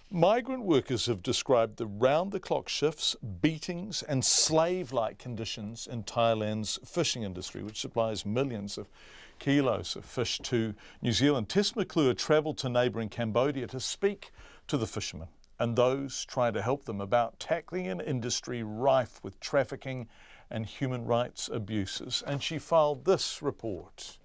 Migrant workers have described the round-the-clock shifts, beatings and slave-like conditions in Thailand's fishing industry, which supplies millions of kilos of fish to New Zealand. Tess McClure travelled to neighbouring Cambodia to speak to the fishermen and those trying to help them about tackling an industry rife with trafficking and human rights abuses. And she filed this report.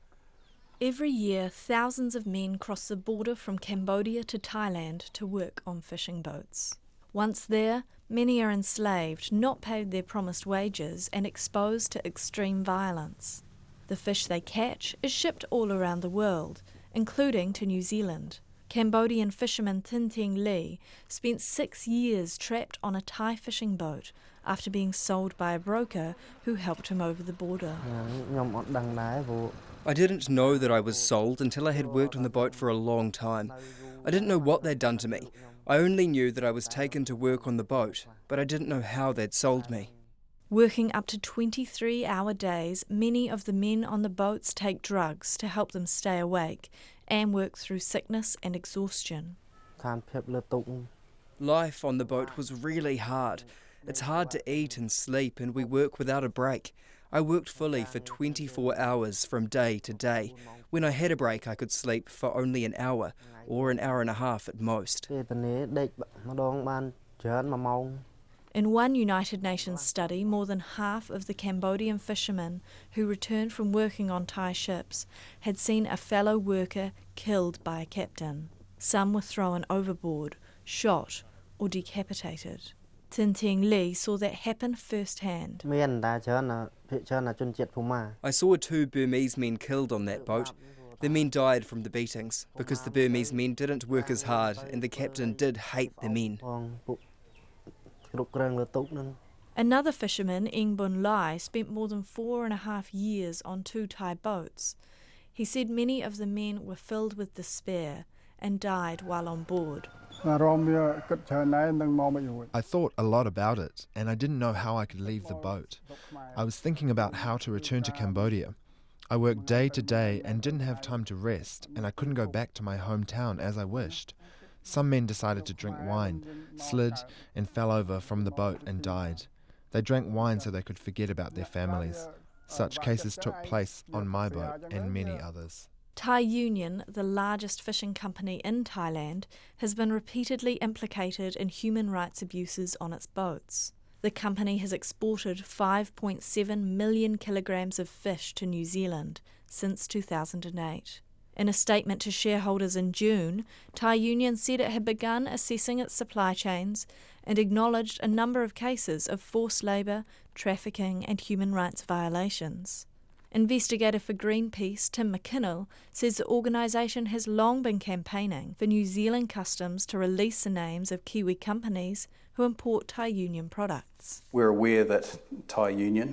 Every year, thousands of men cross the border from Cambodia to Thailand to work on fishing boats. Once there, many are enslaved, not paid their promised wages, and exposed to extreme violence. The fish they catch is shipped all around the world, including to New Zealand. Cambodian fisherman Tin Tieng Lee spent 6 years trapped on a Thai fishing boat after being sold by a broker who helped him over the border. I didn't know that I was sold until I had worked on the boat for a long time. I didn't know what they'd done to me. I only knew that I was taken to work on the boat, but I didn't know how they'd sold me. Working up to 23-hour days, many of the men on the boats take drugs to help them stay awake and work through sickness and exhaustion. Life on the boat was really hard. It's hard to eat and sleep, and we work without a break. I worked fully for 24 hours from day to day. When I had a break, I could sleep for only an hour, or an hour and a half at most. In one United Nations study, more than half of the Cambodian fishermen who returned from working on Thai ships had seen a fellow worker killed by a captain. Some were thrown overboard, shot or decapitated. Tin Tieng Lee saw that happen firsthand. I saw 2 Burmese men killed on that boat. The men died from the beatings because the Burmese men didn't work as hard and the captain did hate the men. Another fisherman, Eng Bun Lai, spent more than 4.5 years on 2 Thai boats. He said many of the men were filled with despair and died while on board. I thought a lot about it, and I didn't know how I could leave the boat. I was thinking about how to return to Cambodia. I worked day to day and didn't have time to rest, and I couldn't go back to my hometown as I wished. Some men decided to drink wine, slid and fell over from the boat and died. They drank wine so they could forget about their families. Such cases took place on my boat and many others. Thai Union, the largest fishing company in Thailand, has been repeatedly implicated in human rights abuses on its boats. The company has exported 5.7 million kilograms of fish to New Zealand since 2008. In a statement to shareholders in June, Thai Union said it had begun assessing its supply chains and acknowledged a number of cases of forced labour, trafficking and human rights violations. Investigator for Greenpeace, Tim McKinnell, says the organisation has long been campaigning for New Zealand Customs to release the names of Kiwi companies who import Thai Union products. We're aware that Thai Union,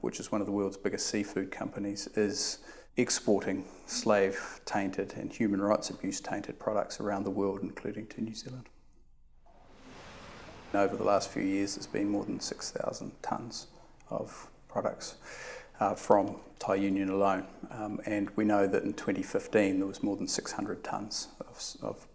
which is one of the world's biggest seafood companies, is exporting slave-tainted and human rights abuse-tainted products around the world, including to New Zealand. Over the last few years, there's been more than 6,000 tonnes of products from Thai Union alone, and we know that in 2015 there was more than 600 tonnes of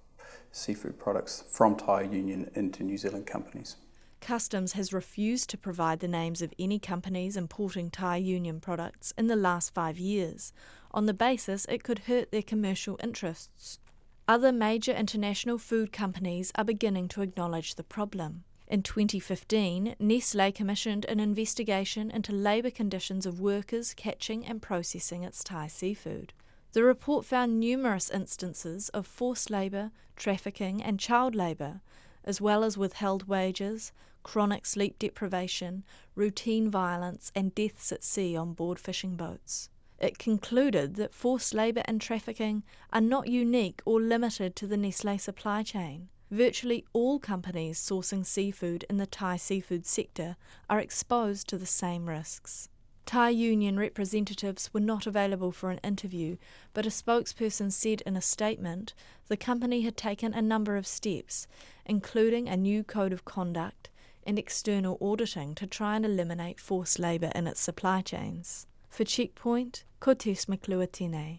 seafood products from Thai Union into New Zealand companies. Customs has refused to provide the names of any companies importing Thai Union products in the last 5 years, on the basis it could hurt their commercial interests. Other major international food companies are beginning to acknowledge the problem. In 2015, Nestlé commissioned an investigation into labour conditions of workers catching and processing its Thai seafood. The report found numerous instances of forced labour, trafficking and child labour, as well as withheld wages, chronic sleep deprivation, routine violence and deaths at sea on board fishing boats. It concluded that forced labour and trafficking are not unique or limited to the Nestlé supply chain. Virtually all companies sourcing seafood in the Thai seafood sector are exposed to the same risks. Thai Union representatives were not available for an interview, but a spokesperson said in a statement the company had taken a number of steps, including a new code of conduct and external auditing to try and eliminate forced labour in its supply chains. For Checkpoint, ko Tess McClure tēnei.